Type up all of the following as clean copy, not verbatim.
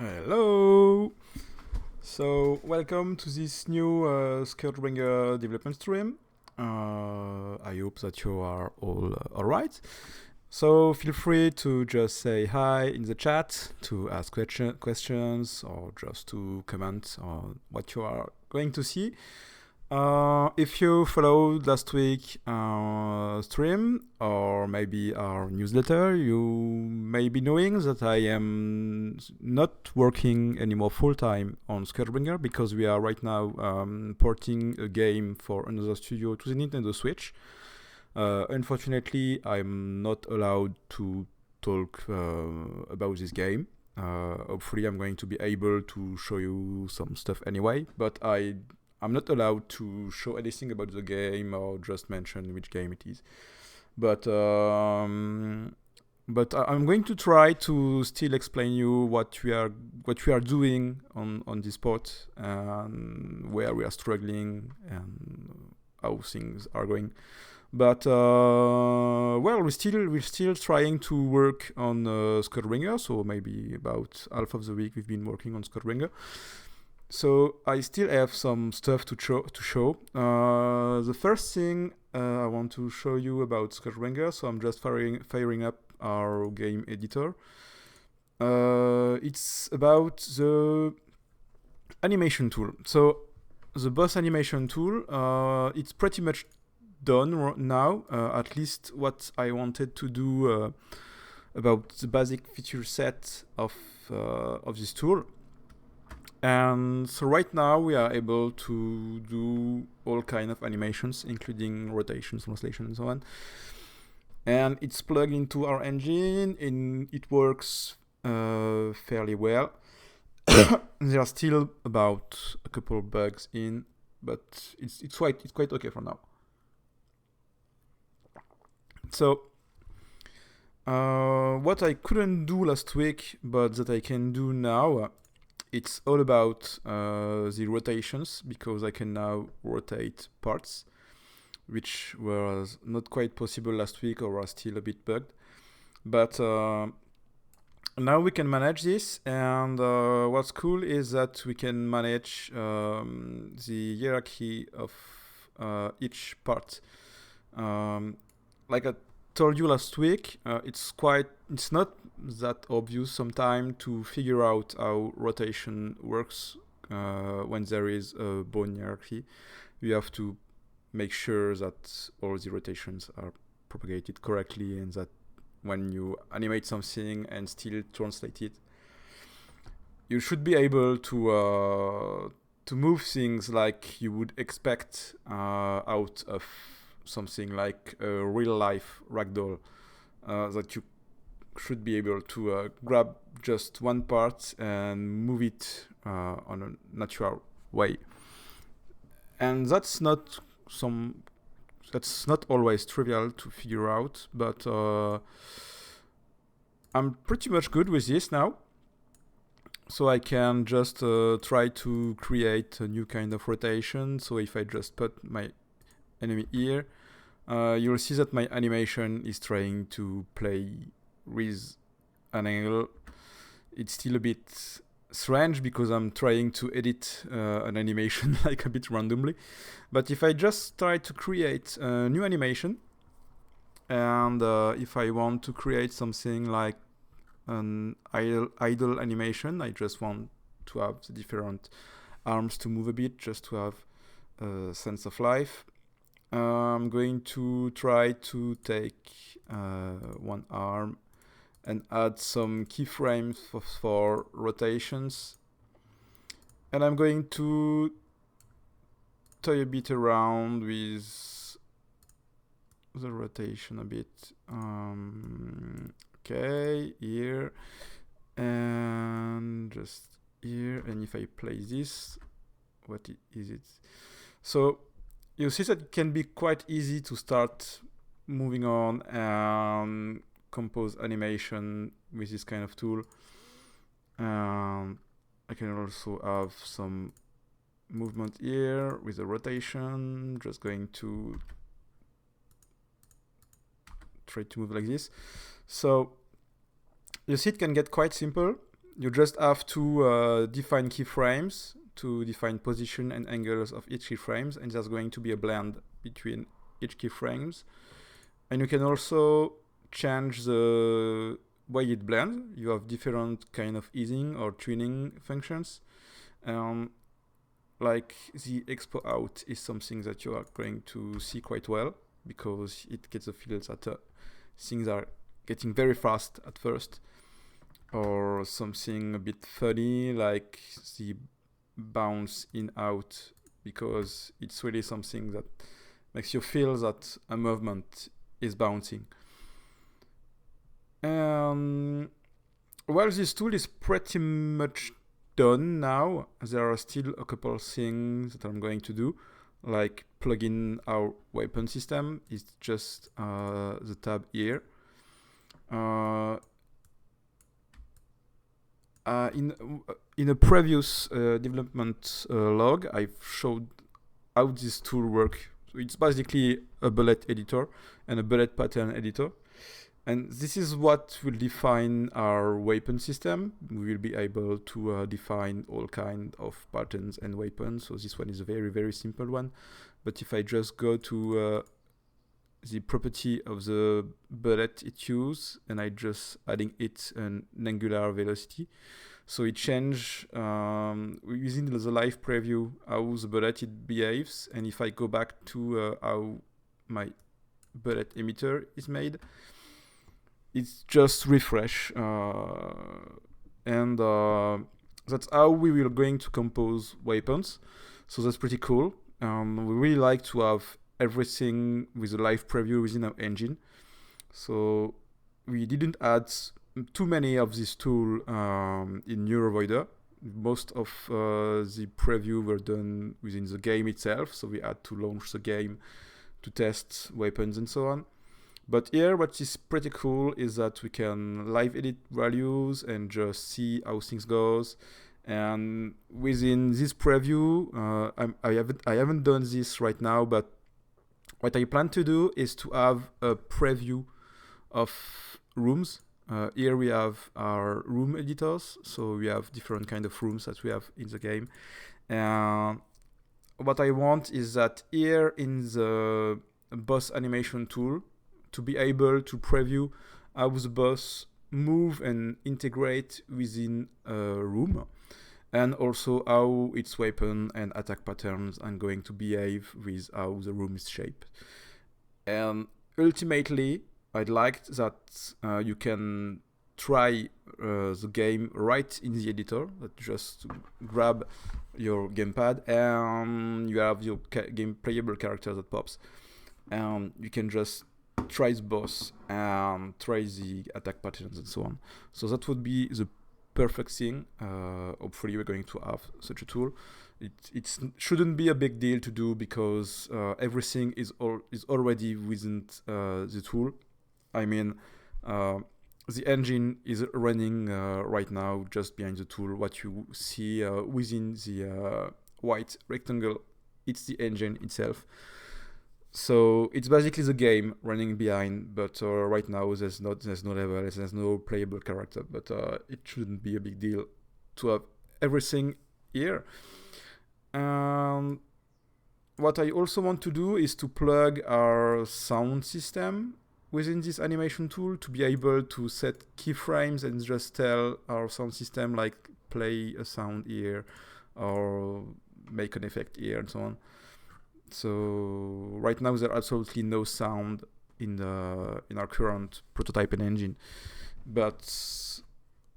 Hello! So, welcome to this new ScourgeBringer development stream. I hope that you are all alright. So, feel free to just say hi in the chat, to ask questions, or just to comment on what you are going to see. If you followed last week stream or maybe our newsletter, you may be knowing that I am not working anymore full-time on ScourgeBringer because we are right now porting a game for another studio to the Nintendo Switch. Unfortunately, I'm not allowed to talk about this game. Hopefully I'm going to be able to show you some stuff anyway, but I'm not allowed to show anything about the game or just mention which game it is. But I'm going to try to still explain you what we are doing on this port and where we are struggling and how things are going. But we're still trying to work on ScourgeBringer. So maybe about half of the week we've been working on ScourgeBringer. So I still have some stuff to show. The first thing I want to show you about ScourgeBringer, so I'm just firing up our game editor. It's about the animation tool. So the boss animation tool, it's pretty much done now. At least what I wanted to do about the basic feature set of this tool. And so right now we are able to do all kind of animations, including rotation, translation, and so on. And it's plugged into our engine, and it works fairly well. There are still about a couple of bugs in, but it's quite okay for now. So what I couldn't do last week, but that I can do now. It's all about the rotations, because I can now rotate parts, which was not quite possible last week or are still a bit bugged. But now we can manage this, and what's cool is that we can manage the hierarchy of each part. Like I told you last week, it's not that obvious sometimes to figure out how rotation works when there is a bone hierarchy. You have to make sure that all the rotations are propagated correctly, and that when you animate something and still translate it, you should be able to move things like you would expect out of something like a real life ragdoll, that you should be able to grab just one part and move it on a natural way. And that's not always trivial to figure out, but I'm pretty much good with this now. So I can just try to create a new kind of rotation. So if I just put my enemy here, you'll see that my animation is trying to play with an angle. It's still a bit strange because I'm trying to edit an animation like a bit randomly. But if I just try to create a new animation, and if I want to create something like an idle animation, I just want to have the different arms to move a bit, just to have a sense of life. I'm going to try to take one arm and add some keyframes for rotations. And I'm going to toy a bit around with the rotation a bit. Okay, here, and just here. And if I play this, what is it? So you see that it can be quite easy to start moving on and compose animation with this kind of tool. I can also have some movement here with a rotation, just going to try to move like this. So you see it can get quite simple, You just have to define keyframes to define position and angles of each keyframes, and there's going to be a blend between each keyframes. And you can also change the way it blends. You have different kind of easing or tuning functions. Like the expo out is something that you are going to see quite well, because it gets the feel that things are getting very fast at first, or something a bit funny like the bounce in out, because it's really something that makes you feel that a movement is bouncing. Well, this tool is pretty much done now. There are still a couple of things that I'm going to do, like plug in our weapon system. It's just the tab here. In a previous development log, I've showed how this tool works. So it's basically a bullet editor and a bullet pattern editor. And this is what will define our weapon system. We will be able to define all kinds of patterns and weapons. So this one is a very, very simple one. But if I just go to the property of the bullet it uses, and I just adding it an angular velocity, so it change using the live preview how the bullet it behaves. And if I go back to how my bullet emitter is made, it's just refresh, and that's how we will going to compose weapons. So that's pretty cool. We really like to have everything with a live preview within our engine. So we didn't add too many of this tool in Neurovoider. Most of the preview were done within the game itself, so we had to launch the game to test weapons and so on. But here, what is pretty cool is that we can live edit values and just see how things goes. And within this preview, I haven't done this right now, but what I plan to do is to have a preview of rooms. Here we have our room editors, so we have different kind of rooms that we have in the game. What I want is that here in the boss animation tool, to be able to preview how the boss move and integrate within a room, and also how its weapon and attack patterns are going to behave with how the room is shaped. And ultimately, I'd like that you can try the game right in the editor, that just grab your gamepad and you have your game playable character that pops, and you can just try the boss and try the attack patterns and so on. So that would be the perfect thing. Hopefully we're going to have such a tool. It shouldn't be a big deal to do, because everything is already within the tool. I mean, the engine is running right now just behind the tool. What you see within the white rectangle, it's the engine itself. So it's basically the game running behind, but right now there's no level, there's no playable character, but it shouldn't be a big deal to have everything here. What I also want to do is to plug our sound system within this animation tool to be able to set keyframes and just tell our sound system, like, play a sound here or make an effect here and so on. So right now there's absolutely no sound in our current prototype and engine, but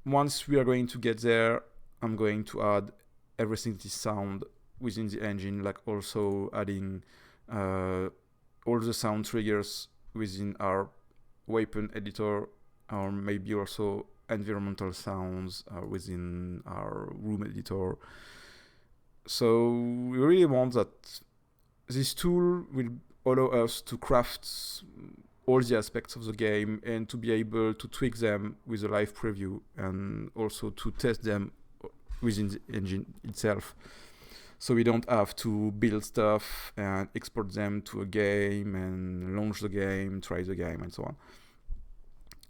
once we are going to get there, I'm going to add everything that is sound within the engine, like also adding all the sound triggers within our weapon editor, or maybe also environmental sounds within our room editor. So we really want that this tool will allow us to craft all the aspects of the game and to be able to tweak them with a live preview, and also to test them within the engine itself. So we don't have to build stuff and export them to a game and launch the game, try the game, and so on.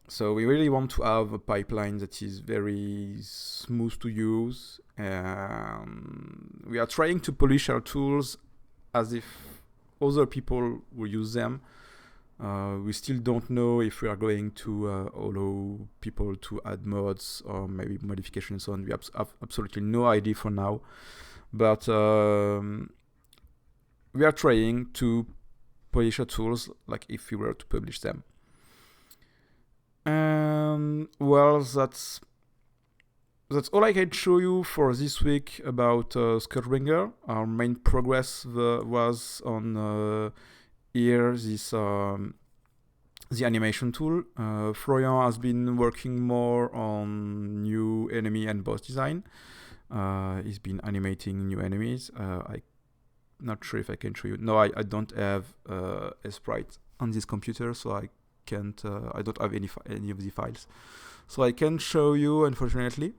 So we really want to have a pipeline that is very smooth to use. We are trying to polish our tools as if other people will use them. We still don't know if we are going to allow people to add mods or maybe modifications on. We have absolutely no idea for now. But we are trying to polish our tools like if we were to publish them. Well, that's all I can show you for this week about ScourgeBringer. Our main progress was on here, this the animation tool. Florian has been working more on new enemy and boss design. He's been animating new enemies. I'm not sure if I can show you. No, I don't have a sprite on this computer, so I can't. I don't have any of the files, so I can't show you, unfortunately.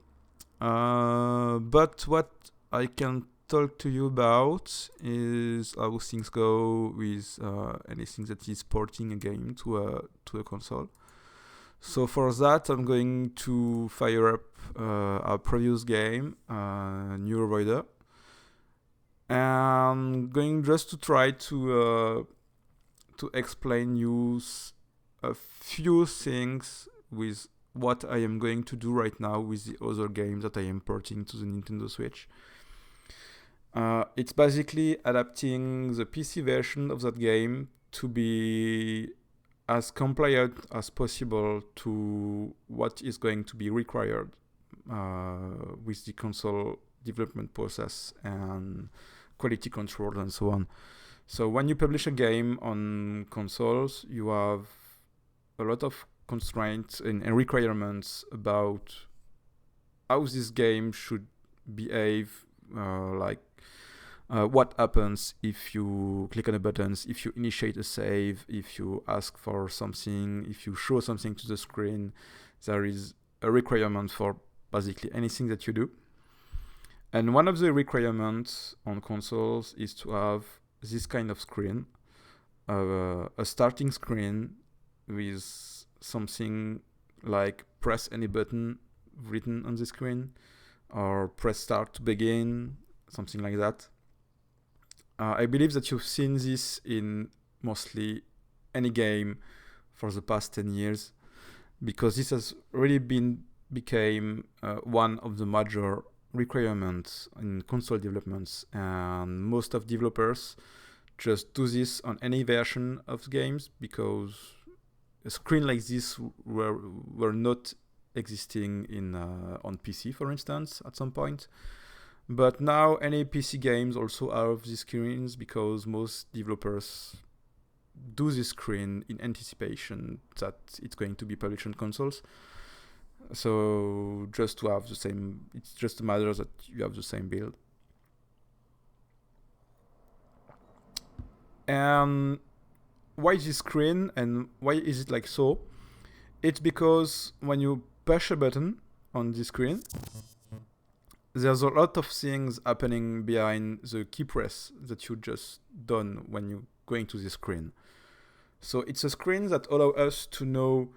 But what I can talk to you about is how things go with anything that is porting a game to a console. So for that, I'm going to fire up our previous game, New Avoider, and I'm going just to try to explain you a few things with what I am going to do right now with the other games that I am porting to the Nintendo Switch. It's basically adapting the PC version of that game to be as compliant as possible to what is going to be required with the console development process and quality control and so on. So when you publish a game on consoles, you have a lot of constraints and requirements about how this game should behave, what happens if you click on the buttons, if you initiate a save, if you ask for something, if you show something to the screen. There is a requirement for basically anything that you do. And one of the requirements on consoles is to have this kind of screen, a starting screen with something like press any button written on the screen, or press start to begin, something like that. I believe that you've seen this in mostly any game for the past 10 years, because this has really became one of the major requirements in console developments, and most of developers just do this on any version of games because a screen like this were not existing in on PC, for instance, at some point. But now any PC games also have these screens because most developers do this screen in anticipation that it's going to be published on consoles. So just to have the same, it's just a matter that you have the same build. And why this screen and why is it like so? It's because when you push a button on the screen, there's a lot of things happening behind the key press that you just done when you're going to the screen. So it's a screen that allows us to know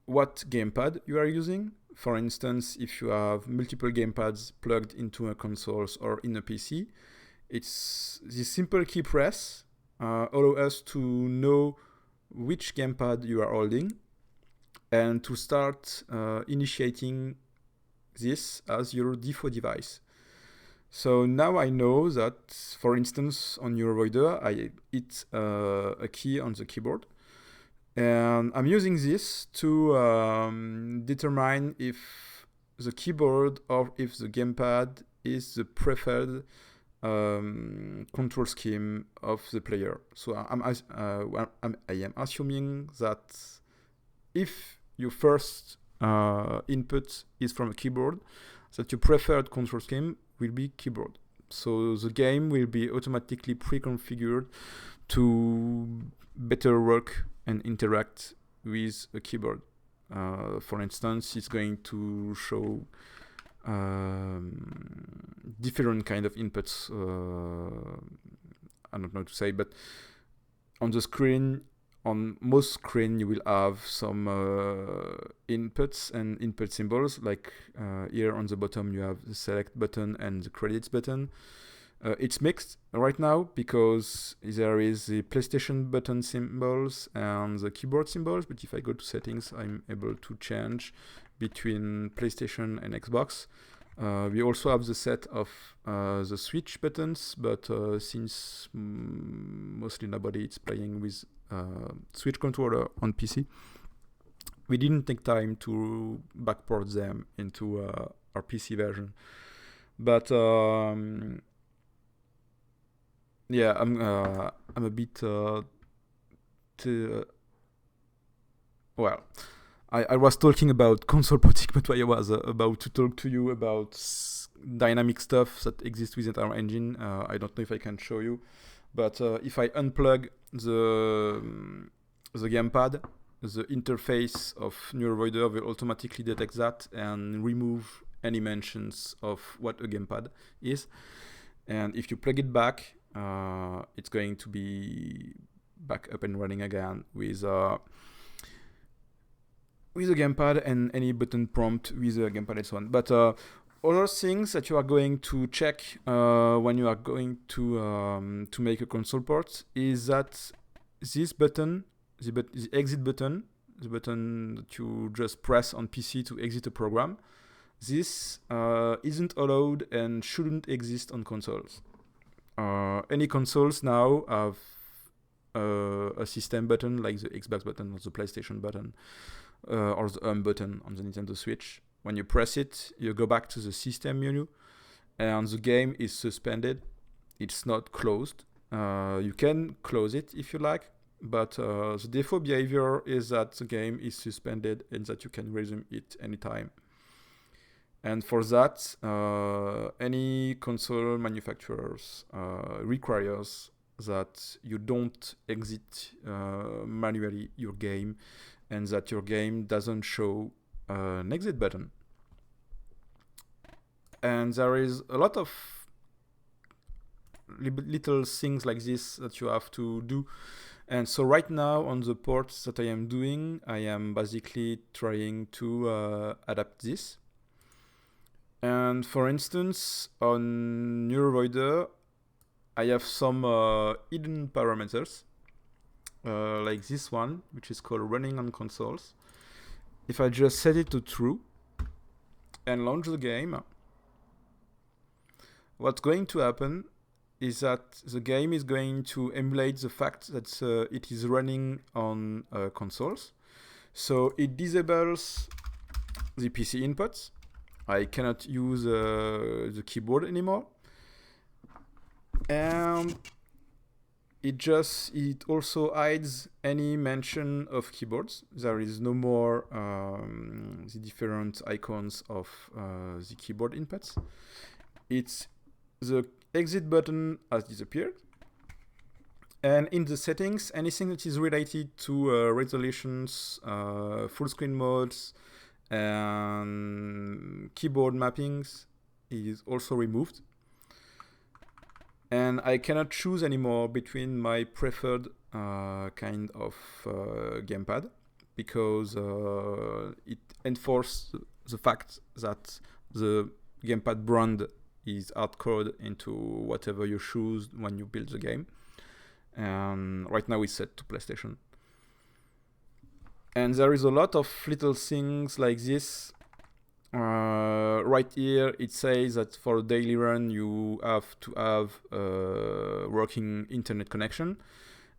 what gamepad you are using. For instance, if you have multiple gamepads plugged into a console or in a PC, it's this simple key press allows us to know which gamepad you are holding and to start initiating this as your default device. So now I know that, for instance, on your Avoider, I hit a key on the keyboard, and I'm using this to determine if the keyboard or if the gamepad is the preferred control scheme of the player. So I am assuming that if your first input is from a keyboard, that your preferred control scheme will be keyboard. So the game will be automatically pre-configured to better work and interact with a keyboard. For instance, it's going to show different kind of inputs. I don't know what to say, but on the screen, on most screen you will have some inputs and input symbols, like here on the bottom you have the select button and the credits button. It's mixed right now because there is the PlayStation button symbols and the keyboard symbols, but if I go to settings, I'm able to change between PlayStation and Xbox. We also have the set of the Switch buttons, but since mostly nobody is playing with Switch controller on PC, we didn't take time to backport them into our PC version. But yeah, I'm a bit well. I was talking about console porting, but I was about to talk to you about dynamic stuff that exists within our engine. I don't know if I can show you, but if I unplug the gamepad, the interface of NeuroVoider will automatically detect that and remove any mentions of what a gamepad is. And if you plug it back, it's going to be back up and running again with a gamepad and any button prompt with a gamepad and so on. But other things that you are going to check when you are going to make a console port is that this button, the exit button, the button that you just press on PC to exit a program, this isn't allowed and shouldn't exist on consoles. Any consoles now have a system button like the Xbox button or the PlayStation button or the button on the Nintendo Switch. When you press it, you go back to the system menu and the game is suspended. It's not closed. You can close it if you like, but the default behavior is that the game is suspended and that you can resume it anytime. And for that, any console manufacturers requires that you don't exit manually your game and that your game doesn't show an exit button. And there is a lot of little things like this that you have to do. And so right now on the ports that I am doing, I am basically trying to adapt this. And for instance, on NeuroVoider, I have some hidden parameters, like this one, which is called running on consoles. If I just set it to true and launch the game, what's going to happen is that the game is going to emulate the fact that it is running on consoles. So it disables the PC inputs. I cannot use the keyboard anymore. And it also hides any mention of keyboards. There is no more the different icons of the keyboard inputs. The exit button has disappeared. And in the settings, anything that is related to resolutions, full screen modes, and keyboard mappings is also removed. And I cannot choose anymore between my preferred kind of gamepad because it enforces the fact that the gamepad brand is hard-coded into whatever you choose when you build the game. And right now it's set to PlayStation. And there is a lot of little things like this. Right here it says that for a daily run you have to have a working internet connection.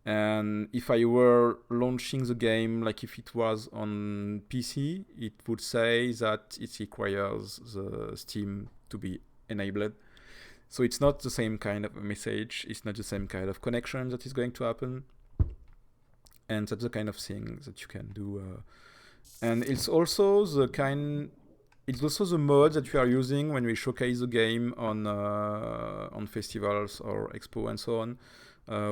And if I were launching the game like if it was on PC, it would say that it requires the Steam to be enabled. So it's not the same kind of a message, it's not the same kind of connection that is going to happen. And that's the kind of thing that you can do. And it's also the mode that we are using when we showcase the game on festivals or expo and so on.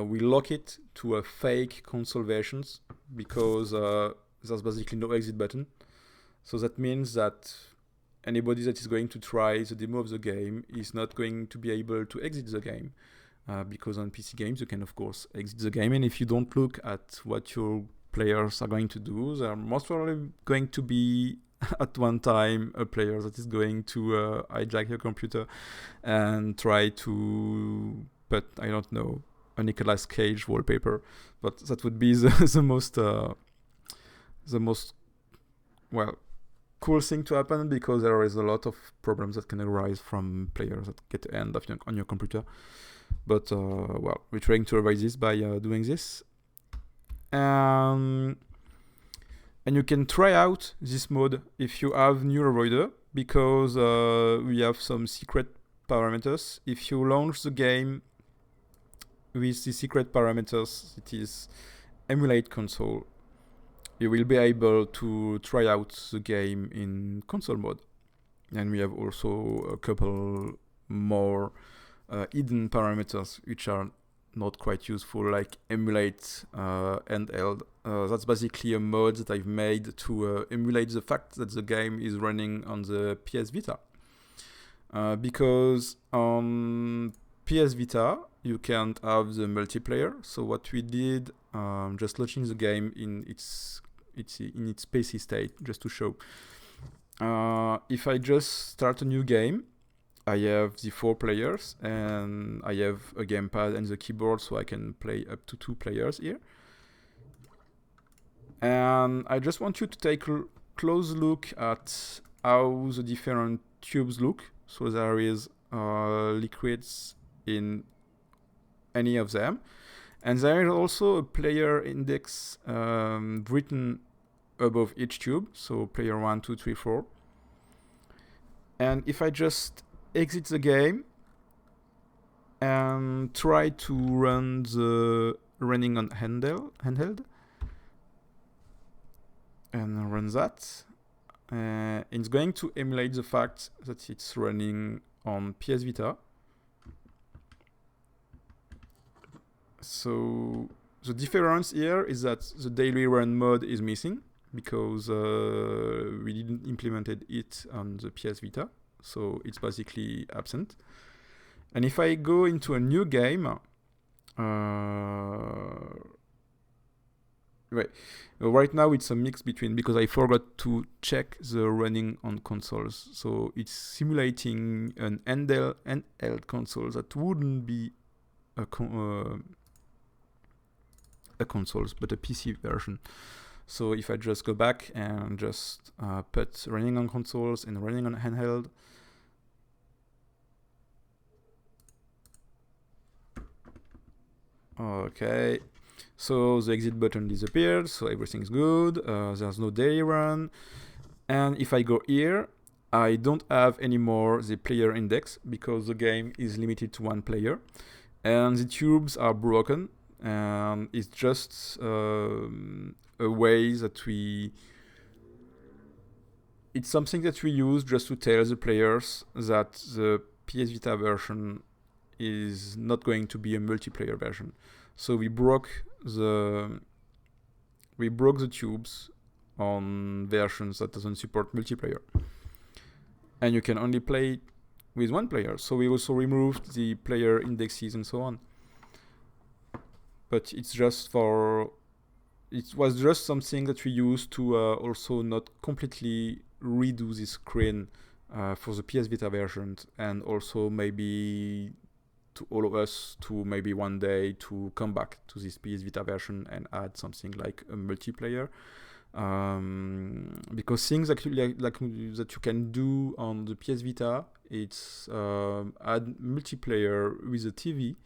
We lock it to a fake console versions because there's basically no exit button. So that means that anybody that is going to try the demo of the game is not going to be able to exit the game. because on PC games you can of course exit the game, and if you don't look at what your players are going to do, they're most probably going to be at one time a player that is going to hijack your computer and try to put, I don't know, a Nicolas Cage wallpaper, but that would be the most well cool thing to happen, because there is a lot of problems that can arise from players that get to end up on your computer. But well, we're trying to avoid this by doing this. And you can try out this mode if you have NeuroVoider, because we have some secret parameters. If you launch the game with the secret parameters, it is emulate console, you will be able to try out the game in console mode. And we have also a couple more hidden parameters which are not quite useful, like emulate handheld. That's basically a mode that I've made to emulate the fact that the game is running on the PS Vita. Because on PS Vita you can't have the multiplayer. So what we did, just launching the game in its PC state, just to show. If I just start a new game, I have the 4 players, and I have a gamepad and the keyboard, so I can play up to 2 players here. And I just want you to take a close look at how the different tubes look. So there is liquids in any of them, and there is also a player index written above each tube, so player 1, 2, 3, 4. And if I just exit the game and try to run the running on handheld and run that, it's going to emulate the fact that it's running on PS Vita. So the difference here is that the daily run mode is missing, because we didn't implement it on the PS Vita, so it's basically absent. And if I go into a new game, right now it's a mix between, because I forgot to check the running on consoles, so it's simulating an handheld console that wouldn't be a consoles, but a PC version. So if I just go back and just put running on consoles and running on handheld, okay, so the exit button disappeared, so everything's good. There's no daily run. And if I go here, I don't have anymore the player index, because the game is limited to 1 player, and the tubes are broken. And it's just a way that it's something that we use just to tell the players that the PS Vita version is not going to be a multiplayer version. So we broke the tubes on versions that doesn't support multiplayer, and you can only play with 1 player. So we also removed the player indexes and so on. But it was just something that we used to also not completely redo the screen for the PS Vita version, and also maybe to all of us to maybe one day to come back to this PS Vita version and add something like a multiplayer. Because things that you can do on the PS Vita, it's add multiplayer with a TV.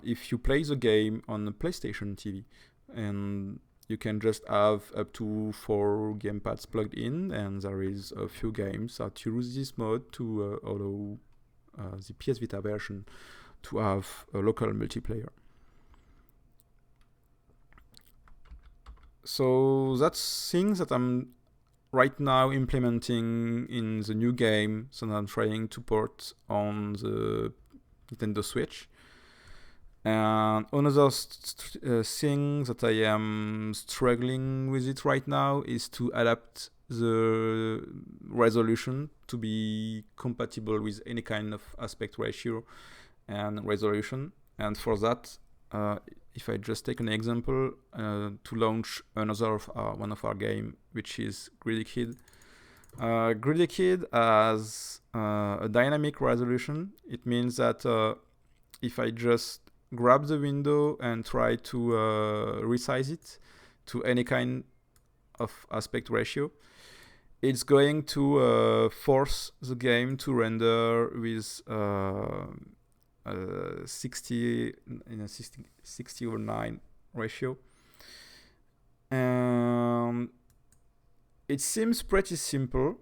If you play the game on a PlayStation TV, and you can just have up to 4 gamepads plugged in, and there is a few games that use this mode to allow the PS Vita version to have a local multiplayer. So that's things that I'm right now implementing in the new game, so I'm trying to port on the Nintendo Switch. And another thing that I am struggling with it right now is to adapt the resolution to be compatible with any kind of aspect ratio and resolution. And for that, if I just take an example to launch another of one of our game, which is Greedy Kid. Greedy Kid has a dynamic resolution. It means that if I just grab the window and try to resize it to any kind of aspect ratio, it's going to force the game to render with 60 in a 60/9 ratio. It seems pretty simple.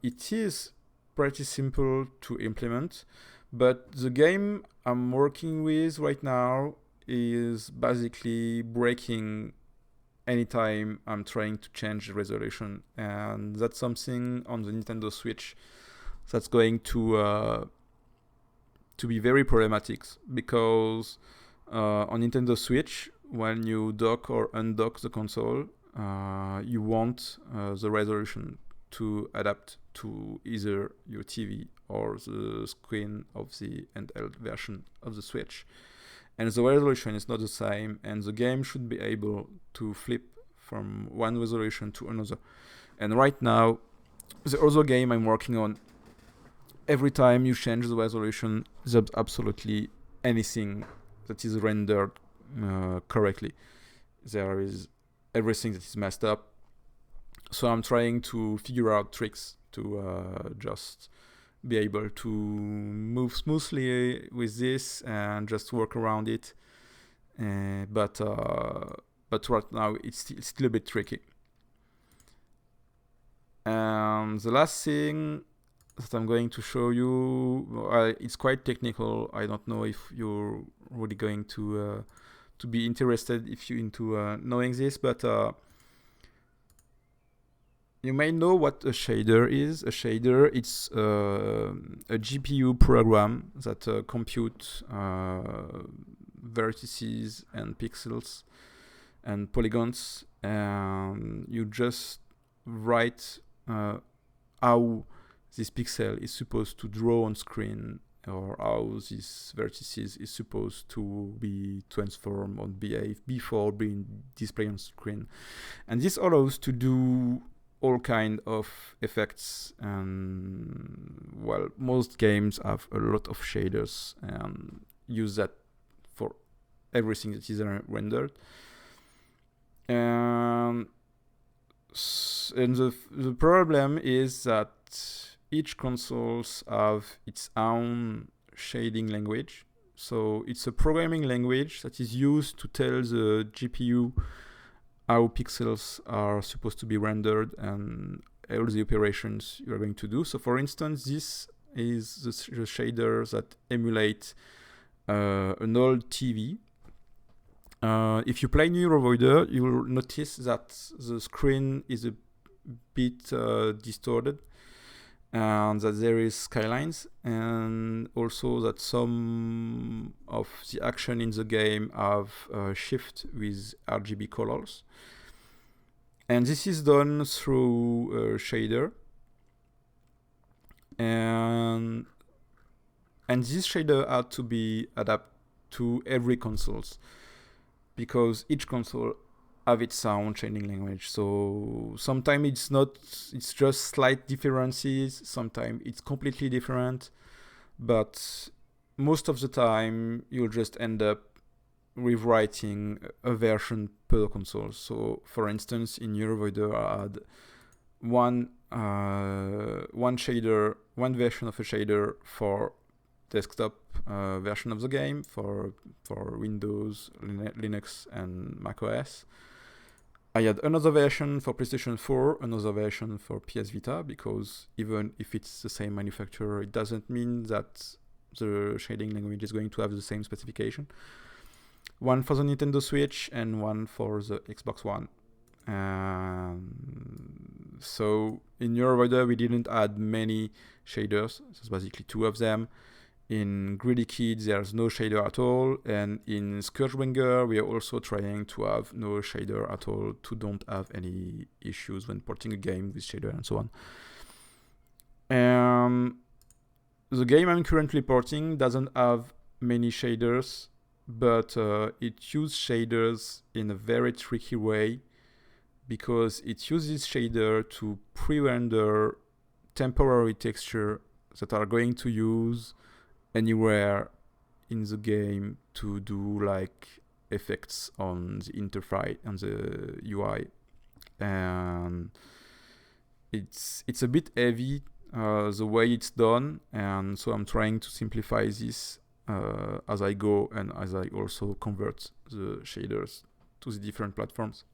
It is pretty simple to implement, but the game I'm working with right now is basically breaking anytime I'm trying to change the resolution, and that's something on the Nintendo Switch that's going to be very problematic, because on Nintendo Switch, when you dock or undock the console, you want the resolution to adapt to either your TV or the screen of the handheld version of the Switch. And the resolution is not the same, and the game should be able to flip from one resolution to another. And right now, the other game I'm working on, every time you change the resolution, there's absolutely anything that is rendered correctly. There is everything that is messed up. So I'm trying to figure out tricks to just be able to move smoothly with this and just work around it. But right now it's still a bit tricky. And the last thing that I'm going to show you, it's quite technical. I don't know if you're really going to be interested if you're into knowing this, but you may know what a shader is. A shader, it's a GPU program that computes vertices and pixels and polygons, and you just write how this pixel is supposed to draw on screen, or how this vertices is supposed to be transformed or behave before being displayed on screen. And this allows to do all kind of effects, and well, most games have a lot of shaders and use that for everything that is rendered. And the problem is that each consoles have its own shading language. So it's a programming language that is used to tell the GPU how pixels are supposed to be rendered and all the operations you're going to do. So for instance, this is the shader that emulate an old TV. If you play Neurovoider, you will notice that the screen is a bit distorted, and that there is skylines, and also that some of the action in the game have shift with RGB colors. And this is done through a shader. And this shader had to be adapted to every consoles, because each console have its own shading language. So sometimes it's just slight differences, sometimes it's completely different, but most of the time you'll just end up rewriting a version per console. So for instance, in Neurovoider I had one version of a shader for desktop version of the game for Windows, Linux, and macOS. I had another version for PlayStation 4, another version for PS Vita, because even if it's the same manufacturer, it doesn't mean that the shading language is going to have the same specification. One for the Nintendo Switch and one for the Xbox One. So in Neurovoider we didn't add many shaders, there's basically 2 of them. In Greedy Kid, there's no shader at all, and in ScourgeBringer, we are also trying to have no shader at all, to don't have any issues when porting a game with shader and so on. The game I'm currently porting doesn't have many shaders, but it uses shaders in a very tricky way, because it uses shader to pre-render temporary texture that are going to use anywhere in the game to do like effects on the interface, on the UI. And it's a bit heavy the way it's done, and so I'm trying to simplify this as I go, and as I also convert the shaders to the different platforms.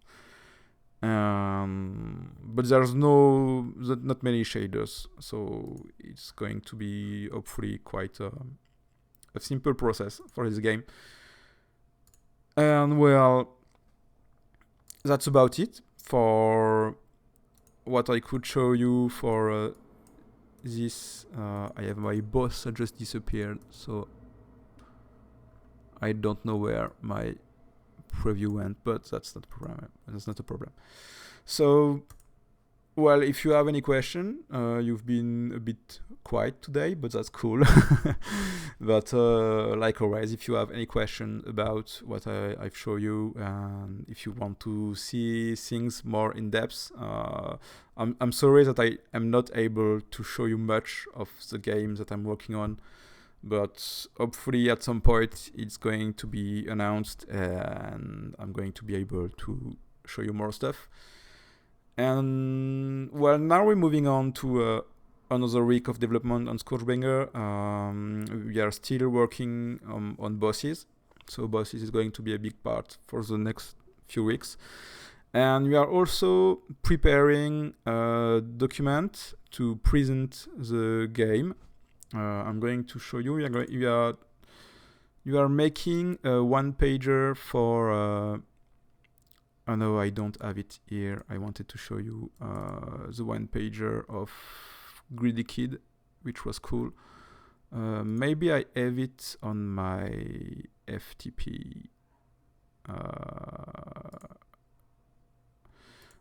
But there's not many shaders, so it's going to be hopefully quite a simple process for this game. And well, that's about it for what I could show you for this. I have my boss that just disappeared, so I don't know where my preview went, but that's not a problem. So, well, if you have any question, you've been a bit quiet today, but that's cool. But like always, if you have any question about what I've shown you, and if you want to see things more in depth, I'm sorry that I am not able to show you much of the game that I'm working on, but hopefully at some point it's going to be announced, and I'm going to be able to show you more stuff. And well, now we're moving on to another week of development on ScourgeBringer. We are still working on bosses, so bosses is going to be a big part for the next few weeks. And we are also preparing a document to present the game. I'm going to show you. You are making a one-pager for. Oh no, I don't have it here. I wanted to show you the one-pager of Greedy Kid, which was cool. Maybe I have it on my FTP.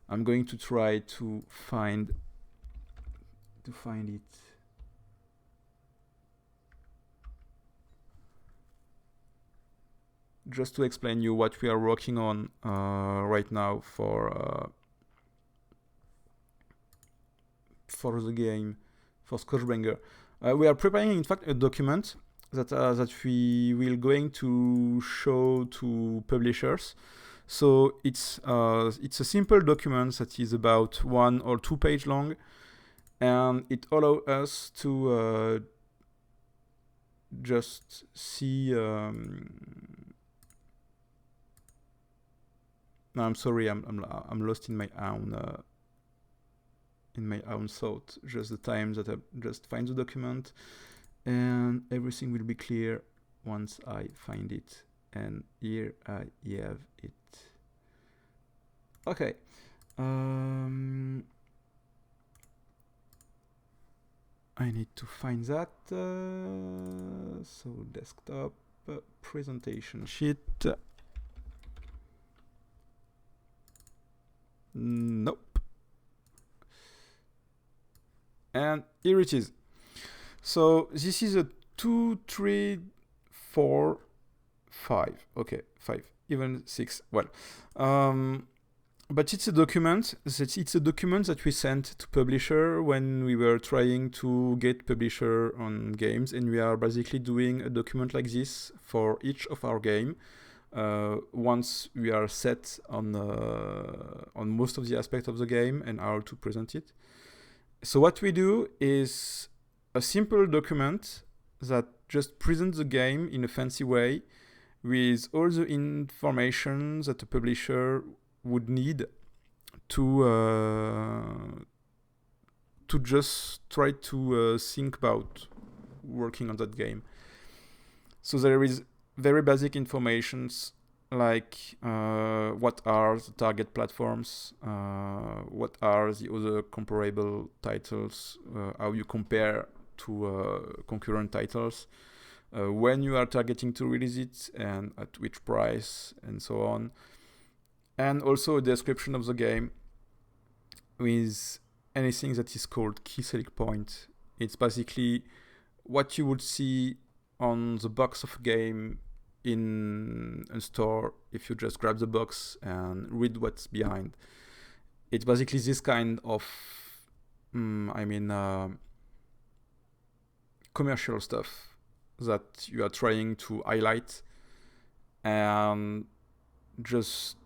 I'm going to try to find it. Just to explain you what we are working on right now for the game, for ScourgeBringer. We are preparing, in fact, a document that we will going to show to publishers. So it's a simple document that is about 1 or 2 page long, and it allows us to just see. No, I'm sorry. I'm lost in my own thought. Just the time that I just find the document, and everything will be clear once I find it. And here I have it. Okay. I need to find that. So desktop presentation sheet. Nope. And here it is. So this is a 2, 3, 4, 5. Okay, 5, even 6. Well, but it's a document. It's a document that we sent to publisher when we were trying to get publisher on games, and we are basically doing a document like this for each of our game. Once we are set on most of the aspects of the game and how to present it. So what we do is a simple document that just presents the game in a fancy way with all the information that a publisher would need to just try to think about working on that game. So there is very basic informations like what are the target platforms, what are the other comparable titles, how you compare to concurrent titles, when you are targeting to release it and at which price, and so on. And also a description of the game with anything that is called key select point. It's basically what you would see on the box of a game in a store if you just grab the box and read what's behind. It's basically this kind of commercial stuff that you are trying to highlight and just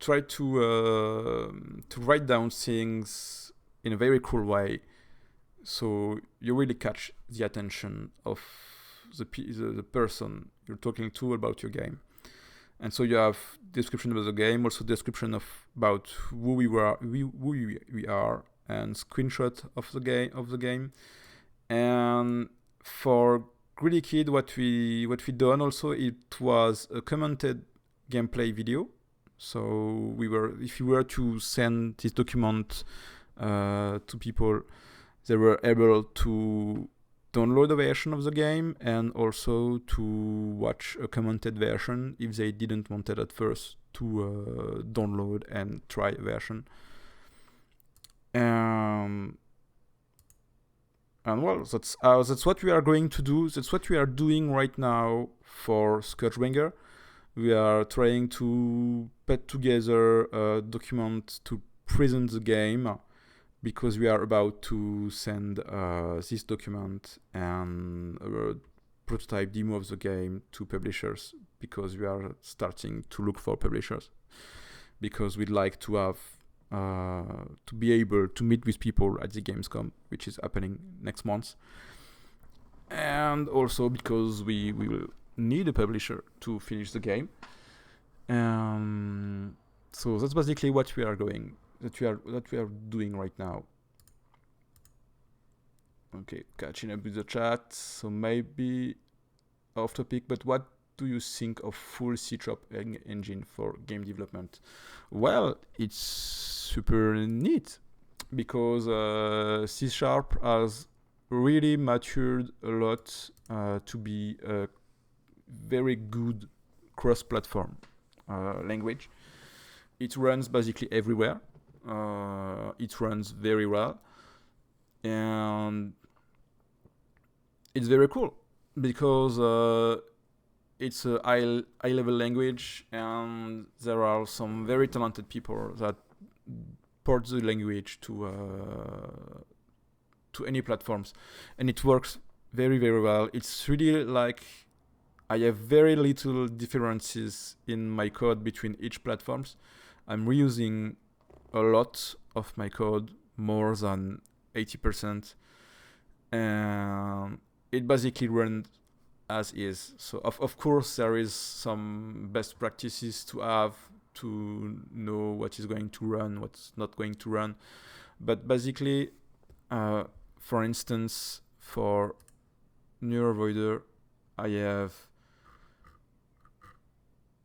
try to write down things in a very cool way, so you really catch the attention of the person you're talking to about your game. And so you have description about the game, also description about who we are, and screenshot of the game. And for Greedy Kid, what we done also, it was a commented gameplay video. So if you were to send this document to people, they were able to download a version of the game and also to watch a commented version if they didn't want it at first to download and try a version. And well, that's what we are going to do. That's what we are doing right now for ScourgeBringer. We are trying to put together a document to present the game, because we are about to send this document and a prototype demo of the game to publishers, because we are starting to look for publishers, because we'd like to have to be able to meet with people at the Gamescom, which is happening next month, and also because we will need a publisher to finish the game. So that's basically what we are doing right now. Okay, catching up with the chat. So maybe off topic, but what do you think of full C# engine for game development? Well, it's super neat, because C# has really matured a lot to be a very good cross-platform language. It runs basically everywhere. It runs very well, and it's very cool because it's a high-level language, and there are some very talented people that port the language to any platforms, and it works very, very well. It's really like I have very little differences in my code between each platforms. I'm reusing a lot of my code, more than 80%, and it basically runs as is. So of course there is some best practices to have to know what is going to run, what's not going to run. But basically, for instance, for NeuroVoider, I have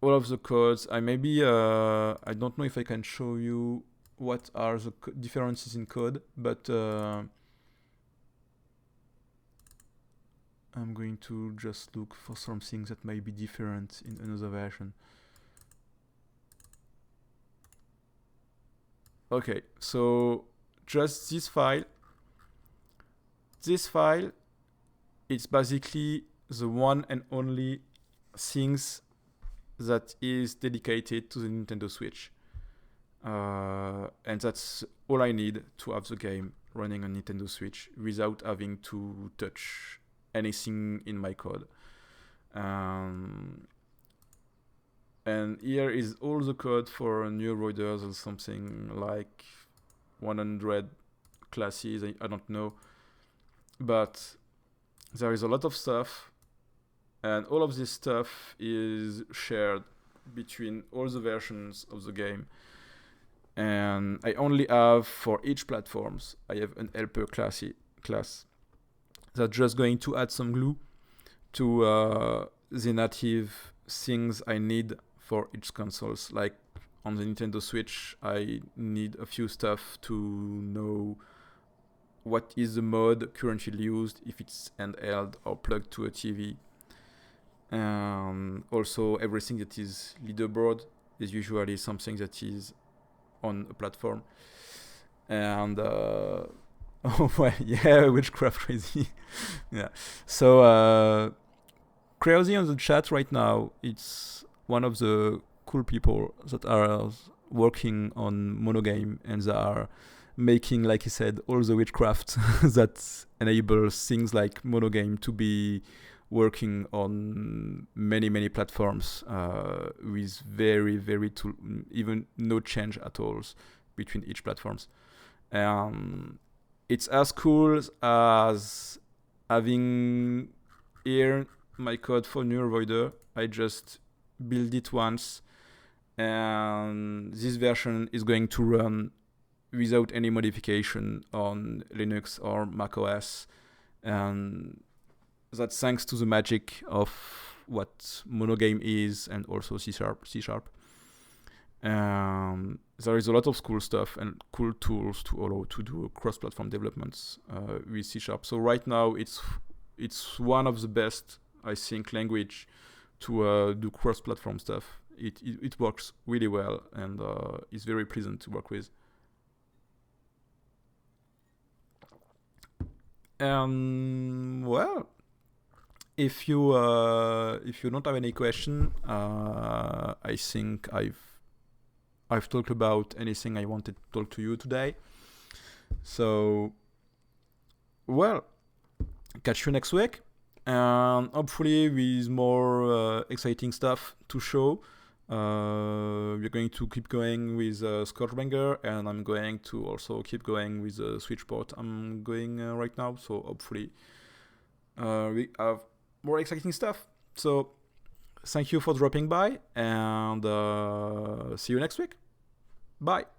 all of the codes. I don't know if I can show you what are the differences in code, but I'm going to just look for something that may be different in another version. Okay, so just this file. This file, it's basically the one and only things that is dedicated to the Nintendo Switch. And that's all I need to have the game running on Nintendo Switch without having to touch anything in my code. And here is all the code for NeuroVoiders, or something like 100 classes, I don't know. But there is a lot of stuff, and all of this stuff is shared between all the versions of the game. And I only have, for each platforms, I have an helper class that's just going to add some glue to the native things I need for each consoles. Like on the Nintendo Switch, I need a few stuff to know what is the mode currently used, if it's handheld or plugged to a TV. And also everything that is leaderboard is usually something that is on a platform. And oh well, yeah, witchcraft crazy. Yeah. So Crazy on the chat right now, it's one of the cool people that are working on monogame, and they are making, like he said, all the witchcraft that enables things like monogame to be working on many platforms with very even no change at all between each platforms. It's as cool as having here my code for NeuroVoider. I just build it once, and this version is going to run without any modification on Linux or macOS, and that's thanks to the magic of what monogame is, and also C#. There is a lot of cool stuff and cool tools to allow to do cross-platform developments with C#. So right now it's one of the best, I think, language to do cross-platform stuff. It works really well, and it's very pleasant to work with. Well, if you don't have any question, I think I've talked about anything I wanted to talk to you today. So, well, catch you next week, and hopefully with more exciting stuff to show. We're going to keep going with ScourgeBringer, and I'm going to also keep going with the Switchport I'm going right now. So hopefully we have more exciting stuff. So thank you for dropping by, and see you next week. Bye.